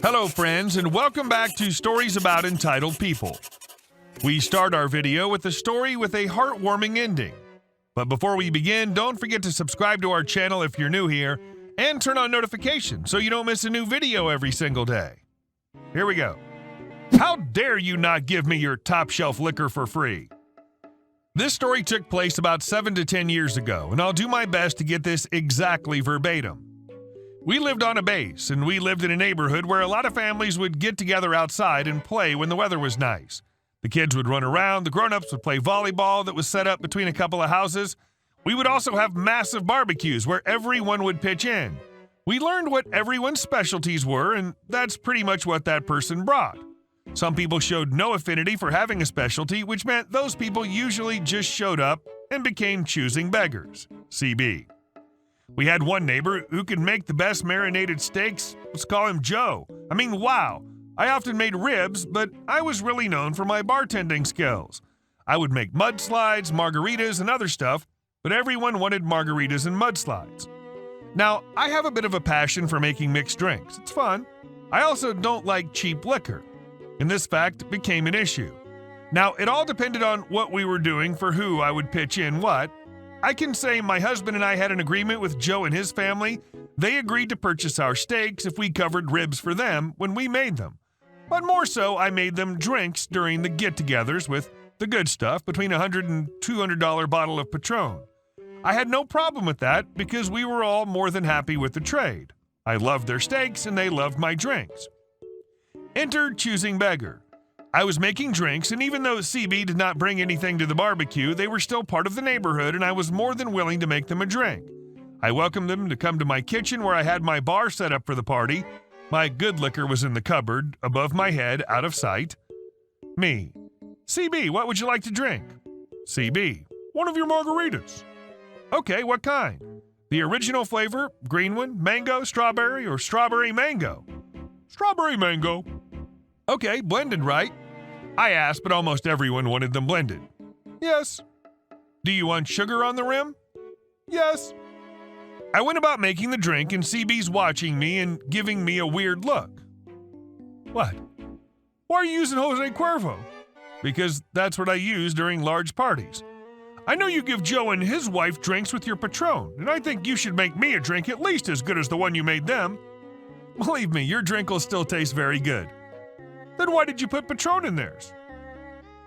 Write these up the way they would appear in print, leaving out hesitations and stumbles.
Hello friends, and welcome back to Stories About Entitled People. We start our video with a story with a heartwarming ending. But before we begin, don't forget to subscribe to our channel if you're new here, and turn on notifications so you don't miss a new video every single day. Here we go. How dare you not give me your top shelf liquor for free? This story took place about 7 to 10 years ago, and I'll do my best to get this exactly verbatim. We lived on a base, and we lived in a neighborhood where a lot of families would get together outside and play when the weather was nice. The kids would run around, the grown-ups would play volleyball that was set up between a couple of houses. We would also have massive barbecues where everyone would pitch in. We learned what everyone's specialties were, and that's pretty much what that person brought. Some people showed no affinity for having a specialty, which meant those people usually just showed up and became choosing beggars. CB. We had one neighbor who could make the best marinated steaks. Let's call him Joe. I mean, wow. I often made ribs, but I was really known for my bartending skills. I would make mudslides, margaritas, and other stuff, but everyone wanted margaritas and mudslides. Now, I have a bit of a passion for making mixed drinks. It's fun. I also don't like cheap liquor, and this fact became an issue. Now, it all depended on what we were doing for who I would pitch in what. I can say my husband and I had an agreement with Joe and his family. They agreed to purchase our steaks if we covered ribs for them when we made them. But more so, I made them drinks during the get-togethers with the good stuff, between $100 and $200 bottle of Patron. I had no problem with that because we were all more than happy with the trade. I loved their steaks and they loved my drinks. Enter choosing beggar. I was making drinks, and even though CB did not bring anything to the barbecue, they were still part of the neighborhood, and I was more than willing to make them a drink. I welcomed them to come to my kitchen where I had my bar set up for the party. My good liquor was in the cupboard, above my head, out of sight. Me. CB, what would you like to drink? CB. One of your margaritas. Okay, what kind? The original flavor, green one, mango, strawberry, or strawberry mango? Strawberry mango. Okay, blended, right? I asked, but almost everyone wanted them blended. Yes. Do you want sugar on the rim? Yes. I went about making the drink, and CB's watching me and giving me a weird look. What? Why are you using Jose Cuervo? Because that's what I use during large parties. I know you give Joe and his wife drinks with your Patron, and I think you should make me a drink at least as good as the one you made them. Believe me, your drink will still taste very good. Then why did you put Patron in theirs?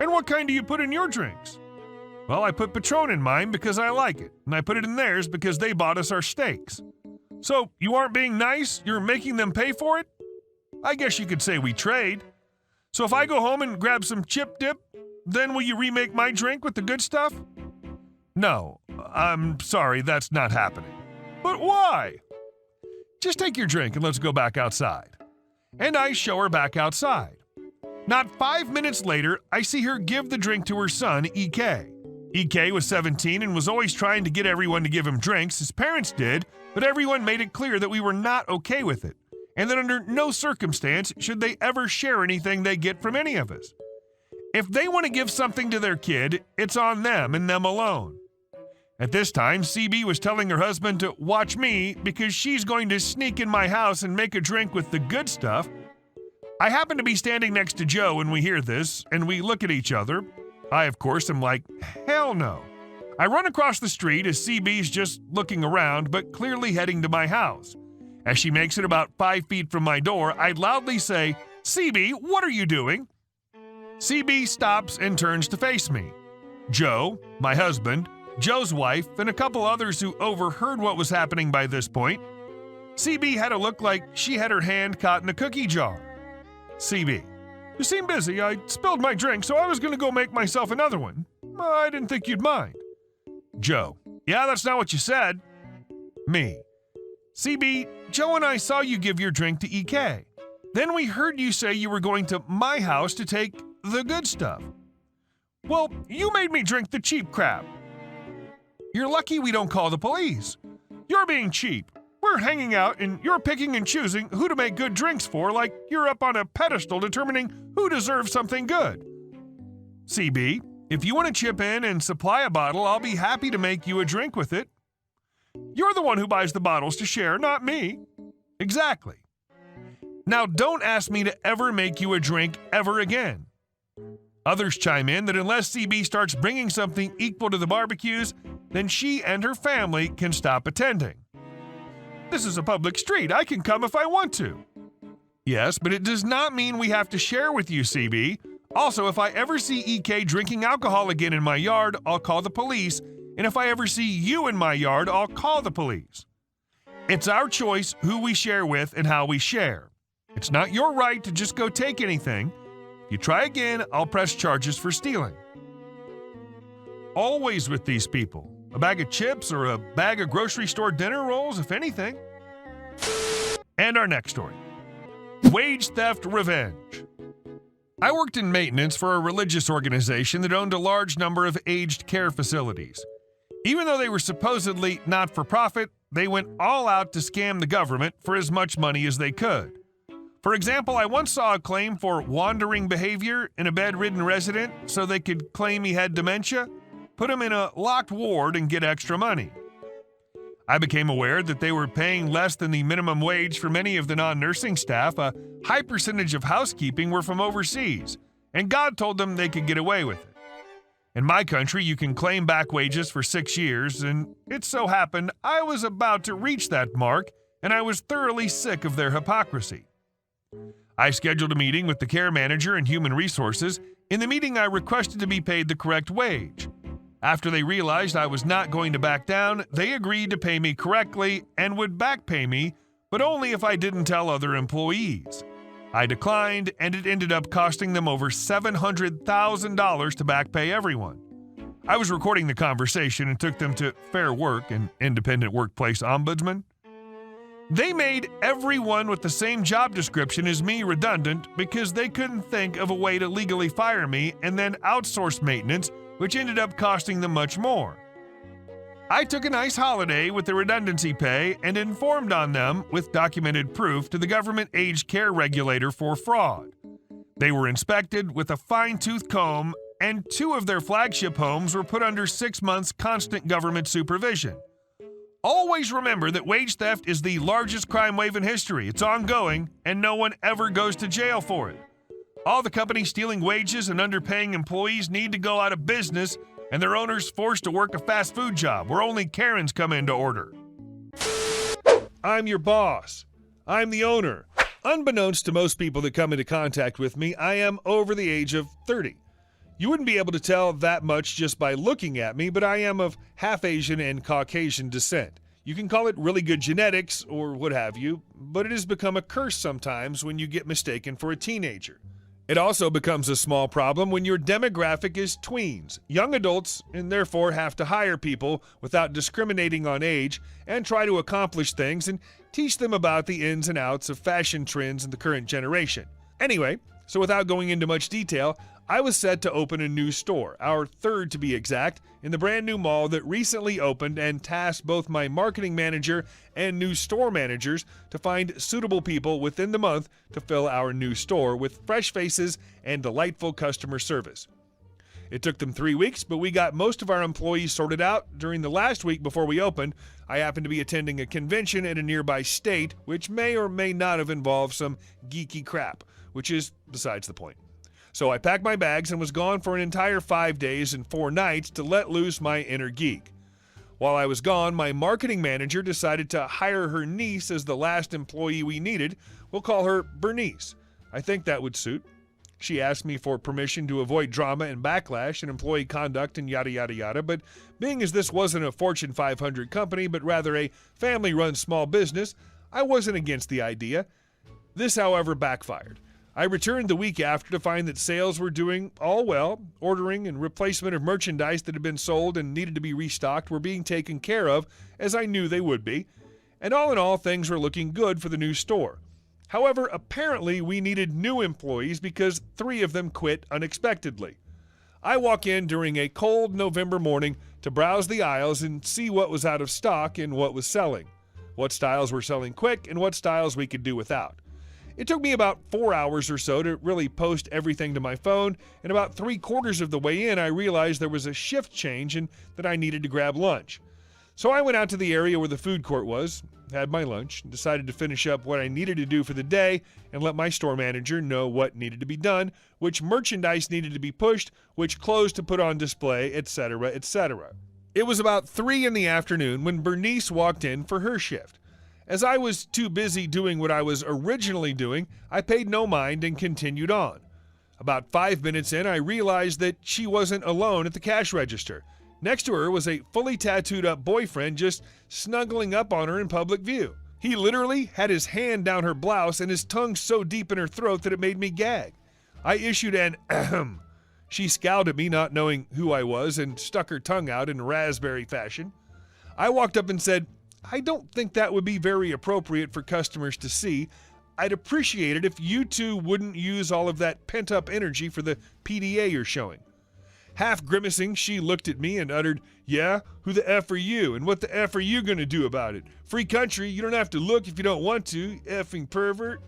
And what kind do you put in your drinks? Well, I put Patron in mine because I like it, and I put it in theirs because they bought us our steaks. So, you aren't being nice? You're making them pay for it? I guess you could say we trade. So if I go home and grab some chip dip, then will you remake my drink with the good stuff? No, I'm sorry, that's not happening. But why? Just take your drink and let's go back outside. And I show her back outside. Not 5 minutes later, I see her give the drink to her son, EK. EK was 17 and was always trying to get everyone to give him drinks. His parents did, but everyone made it clear that we were not okay with it, and that under no circumstance should they ever share anything they get from any of us. If they want to give something to their kid, it's on them and them alone. At this time, CB was telling her husband to watch me because she's going to sneak in my house and make a drink with the good stuff. I happen to be standing next to Joe when we hear this, and we look at each other. I, of course, am like, hell no. I run across the street as CB's just looking around, but clearly heading to my house. As she makes it about 5 feet from my door, I loudly say, CB, what are you doing? CB stops and turns to face me. Joe, my husband, Joe's wife, and a couple others who overheard what was happening by this point. CB had a look like she had her hand caught in a cookie jar. CB. You seem busy. I spilled my drink, so I was going to go make myself another one. I didn't think you'd mind. Joe. Yeah, that's not what you said. Me. CB, Joe and I saw you give your drink to EK. Then we heard you say you were going to my house to take the good stuff. Well, you made me drink the cheap crap. You're lucky we don't call the police. You're being cheap. We're hanging out and you're picking and choosing who to make good drinks for like you're up on a pedestal determining who deserves something good. CB, if you want to chip in and supply a bottle, I'll be happy to make you a drink with it. You're the one who buys the bottles to share, not me. Exactly. Now don't ask me to ever make you a drink ever again. Others chime in that unless CB starts bringing something equal to the barbecues, then she and her family can stop attending. This is a public street. I can come if I want to. Yes, but it does not mean we have to share with you, CB. Also, if I ever see EK drinking alcohol again in my yard, I'll call the police. And if I ever see you in my yard, I'll call the police. It's our choice who we share with and how we share. It's not your right to just go take anything. If you try again, I'll press charges for stealing. Always with these people. A bag of chips or a bag of grocery store dinner rolls, if anything. And our next story. Wage theft revenge. I worked in maintenance for a religious organization that owned a large number of aged care facilities. Even though they were supposedly not-for-profit, they went all out to scam the government for as much money as they could. For example, I once saw a claim for wandering behavior in a bedridden resident so they could claim he had dementia, put him in a locked ward, and get extra money. I became aware that they were paying less than the minimum wage for many of the non-nursing staff. A high percentage of housekeeping were from overseas, and God told them they could get away with it. In my country, you can claim back wages for 6 years, and it so happened I was about to reach that mark, and I was thoroughly sick of their hypocrisy. I scheduled a meeting with the care manager and human resources. In the meeting, I requested to be paid the correct wage. After they realized I was not going to back down, they agreed to pay me correctly and would back pay me, but only if I didn't tell other employees. I declined, and it ended up costing them over $700,000 to back pay everyone. I was recording the conversation and took them to Fair Work, an independent workplace ombudsman. They made everyone with the same job description as me redundant because they couldn't think of a way to legally fire me and then outsource maintenance, which ended up costing them much more. I took a nice holiday with the redundancy pay and informed on them with documented proof to the government aged care regulator for fraud. They were inspected with a fine-tooth comb, and 2 of their flagship homes were put under 6 months constant government supervision. Always remember that wage theft is the largest crime wave in history. It's ongoing, and no one ever goes to jail for it. All the companies stealing wages and underpaying employees need to go out of business, and their owners forced to work a fast food job where only Karens come in to order. I'm your boss. I'm the owner. Unbeknownst to most people that come into contact with me, I am over the age of 30. You wouldn't be able to tell that much just by looking at me, but I am of half Asian and Caucasian descent. You can call it really good genetics or what have you, but it has become a curse sometimes when you get mistaken for a teenager. It also becomes a small problem when your demographic is tweens, young adults, and therefore have to hire people without discriminating on age and try to accomplish things and teach them about the ins and outs of fashion trends in the current generation. Anyway, so without going into much detail, I was set to open a new store, our 3rd to be exact, in the brand new mall that recently opened, and tasked both my marketing manager and new store managers to find suitable people within the month to fill our new store with fresh faces and delightful customer service. It took them 3 weeks, but we got most of our employees sorted out. During the last week before we opened, I happened to be attending a convention in a nearby state, which may or may not have involved some geeky crap, which is besides the point. So I packed my bags and was gone for an entire 5 days and 4 nights to let loose my inner geek. While I was gone, my marketing manager decided to hire her niece as the last employee we needed. We'll call her Bernice. I think that would suit. She asked me for permission to avoid drama and backlash and employee conduct and yada yada yada, but being as this wasn't a Fortune 500 company but rather a family-run small business, I wasn't against the idea. This, however, backfired. I returned the week after to find that sales were doing all well. Ordering and replacement of merchandise that had been sold and needed to be restocked were being taken care of, as I knew they would be. And all in all, things were looking good for the new store. However, apparently we needed new employees because 3 of them quit unexpectedly. I walk in during a cold November morning to browse the aisles and see what was out of stock and what was selling, what styles were selling quick and what styles we could do without. It took me about 4 hours or so to really post everything to my phone, and about 3/4 of the way in, I realized there was a shift change and that I needed to grab lunch. So I went out to the area where the food court was, had my lunch, and decided to finish up what I needed to do for the day and let my store manager know what needed to be done, which merchandise needed to be pushed, which clothes to put on display, etc., etc. It was about 3 in the afternoon when Bernice walked in for her shift. As I was too busy doing what I was originally doing, I paid no mind and continued on. About 5 minutes in, I realized that she wasn't alone at the cash register. Next to her was a fully tattooed up boyfriend just snuggling up on her in public view. He literally had his hand down her blouse and his tongue so deep in her throat that it made me gag. I issued an ahem. She scowled at me, not knowing who I was, and stuck her tongue out in raspberry fashion. I walked up and said, "I don't think that would be very appropriate for customers to see. I'd appreciate it if you two wouldn't use all of that pent-up energy for the PDA you're showing." Half grimacing, she looked at me and uttered, "Yeah? Who the F are you? And what the F are you gonna do about it? Free country, you don't have to look if you don't want to, you effing pervert."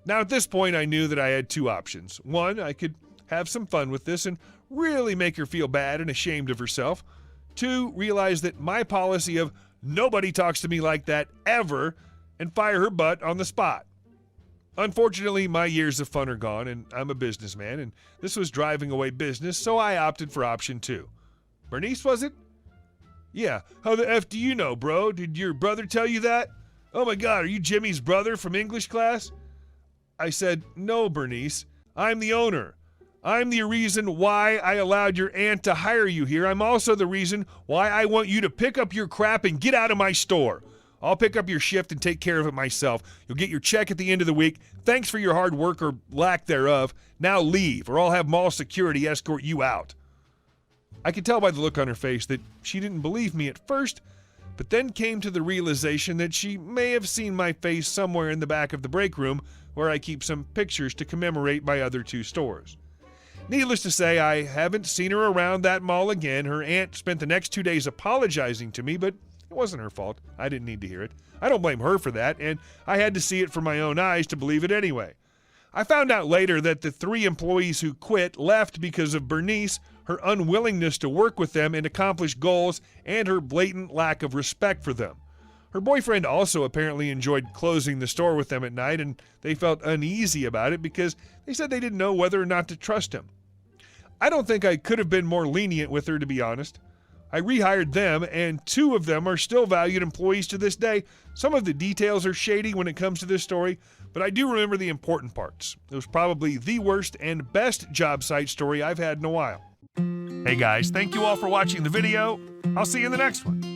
Now at this point I knew that I had 2 options. One, I could have some fun with this and really make her feel bad and ashamed of herself. 2, realize that my policy of nobody talks to me like that ever and fire her butt on the spot. Unfortunately, my years of fun are gone, and I'm a businessman, and this was driving away business, so I opted for option 2. Bernice, was it? "Yeah, how the F do you know, bro? Did your brother tell you that? Oh my God, are you Jimmy's brother from English class?" I said, "No, Bernice, I'm the owner. I'm the reason why I allowed your aunt to hire you here. I'm also the reason why I want you to pick up your crap and get out of my store. I'll pick up your shift and take care of it myself. You'll get your check at the end of the week. Thanks for your hard work or lack thereof. Now leave, or I'll have mall security escort you out." I could tell by the look on her face that she didn't believe me at first, but then came to the realization that she may have seen my face somewhere in the back of the break room where I keep some pictures to commemorate my other 2 stores. Needless to say, I haven't seen her around that mall again. Her aunt spent the next 2 days apologizing to me, but it wasn't her fault. I didn't need to hear it. I don't blame her for that, and I had to see it for my own eyes to believe it anyway. I found out later that the 3 employees who quit left because of Bernice, her unwillingness to work with them and accomplish goals, and her blatant lack of respect for them. Her boyfriend also apparently enjoyed closing the store with them at night, and they felt uneasy about it because they said they didn't know whether or not to trust him. I don't think I could have been more lenient with her, to be honest. I rehired them, and 2 of them are still valued employees to this day. Some of the details are shady when it comes to this story, but I do remember the important parts. It was probably the worst and best job site story I've had in a while. Hey guys, thank you all for watching the video. I'll see you in the next one.